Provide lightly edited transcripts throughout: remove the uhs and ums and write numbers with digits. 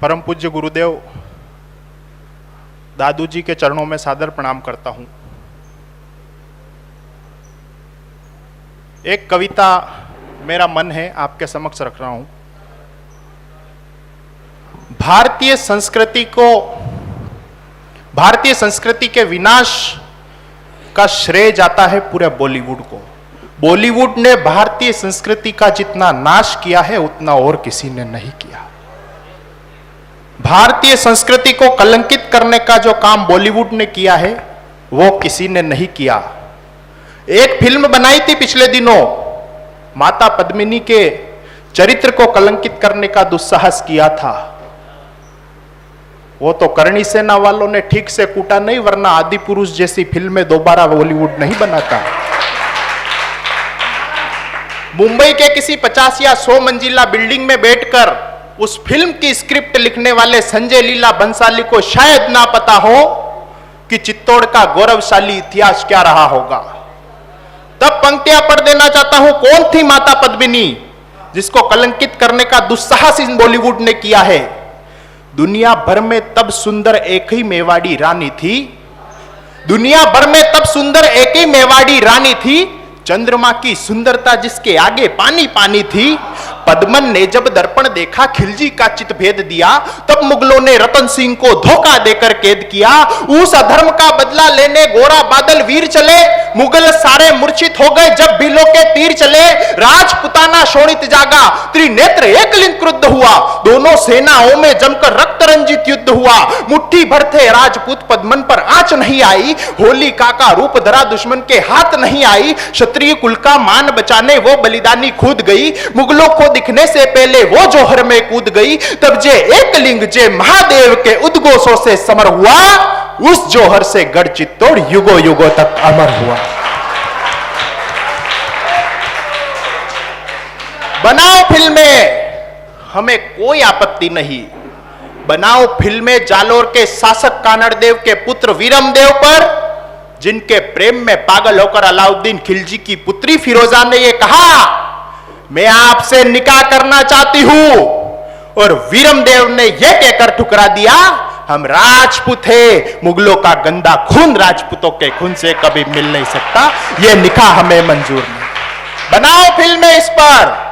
परम पूज्य गुरुदेव दादू जी के चरणों में सादर प्रणाम करता हूं। एक कविता मेरा मन है आपके समक्ष रख रहा हूं। भारतीय संस्कृति के विनाश का श्रेय जाता है पूरे बॉलीवुड को। बॉलीवुड ने भारतीय संस्कृति का जितना नाश किया है उतना और किसी ने नहीं किया। भारतीय संस्कृति को कलंकित करने का जो काम बॉलीवुड ने किया है वो किसी ने नहीं किया। एक फिल्म बनाई थी पिछले दिनों, माता पद्मिनी के चरित्र को कलंकित करने का दुस्साहस किया था। वो तो करणी सेना वालों ने ठीक से कूटा नहीं, वरना आदि पुरुष जैसी फिल्में दोबारा बॉलीवुड नहीं बनाता। मुंबई के किसी 50 या 100 मंजिला बिल्डिंग में बैठकर उस फिल्म की स्क्रिप्ट लिखने वाले संजय लीला बंसाली को शायद ना पता हो कि चित्तौड़ का गौरवशाली इतिहास क्या रहा होगा। तब पंक्तियां पढ़ देना चाहता हूं। कौन थी माता पद्मिनी जिसको कलंकित करने का दुस्साहस इन बॉलीवुड ने किया है? दुनिया भर में तब सुंदर एक ही मेवाड़ी रानी थी। दुनिया भर में तब सुंदर एक ही मेवाड़ी रानी थी। चंद्रमा की सुंदरता जिसके आगे पानी पानी थी। पद्मन ने जब दर्पण देखा खिलजी का चित भेद दिया, तब मुगलों ने रतन सिंह को धोखा देकर कैद किया। उस अधर्म का बदला लेने गोरा बादल वीर चले। मुगल सारे मूर्छित हो गए जब बिलों के तीर चले। राजपुताना शोणित जागा, त्रिनेत्र एकलिंग क्रुद्ध हुआ। दोनों सेनाओं में जमकर रक्त रंजित युद्ध हुआ। मुट्ठी भर थे राजपूत, पद्मन पर आंच नहीं आई। होलिका का रूप धरा, दुश्मन के हाथ नहीं आई। क्षत्रिय कुल का मान बचाने वो बलिदानी कूद गई। मुगलों को दिखने से पहले वो जोहर में कूद गई। तब जे एकलिंग जे महादेव के उद्घोषों से समर हुआ। उस जोहर से गढ़ चित्तौड़ युगों युगों तक अमर हुआ। बनाओ फिल्में, हमें कोई आपत्ति नहीं। बनाओ फिल्में जालोर के शासक कानड़देव के पुत्र वीरमदेव पर, जिनके प्रेम में पागल होकर अलाउद्दीन खिलजी की पुत्री फिरोजा ने यह कहा मैं आपसे निकाह करना चाहती हूं, और वीरमदेव ने यह कहकर ठुकरा दिया हम राजपूत हैं, मुगलों का गंदा खून राजपूतों के खून से कभी मिल नहीं सकता, यह निकाह हमें मंजूर नहीं। बनाओ फिल्में इस पर,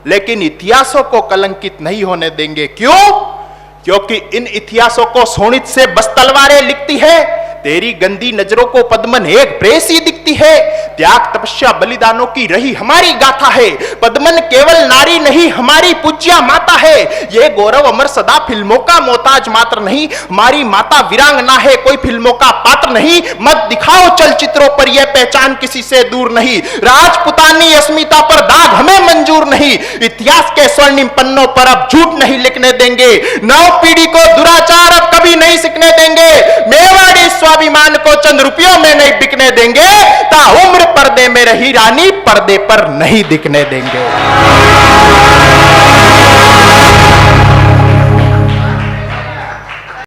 लेकिन इतिहासों को कलंकित नहीं होने देंगे। क्यों? क्योंकि इन इतिहासों को शोणित से बस तलवारें लिखती है। तेरी गंदी नजरों को पद्मन एक प्रेसी दिखती है। त्याग तपस्या बलिदानों की रही हमारी गाथा है। पद्मन केवल नारी नहीं हमारी पूज्या माता है। ये गौरव अमर सदा फिल्मों का मोहताज मात्र नहीं, हमारी माता वीरांगना है, कोई फिल्मों का पात्र नहीं। मत दिखाओ चलचित्रों पर यह पहचान किसी से दूर नहीं। राजपुतानी अस्मिता पर दाग हमें मंजूर नहीं। इतिहास के स्वर्णिम पन्नों पर अब झूठ नहीं लिखने देंगे। नव पीढ़ी को दुराचार अब कभी नहीं सीखने देंगे। मेवाड़ी स्वाभिमान को चंद रुपयों में नहीं बिकने देंगे। ताउम्र पर्दे में रही रानी पर्दे पर नहीं दिखने देंगे।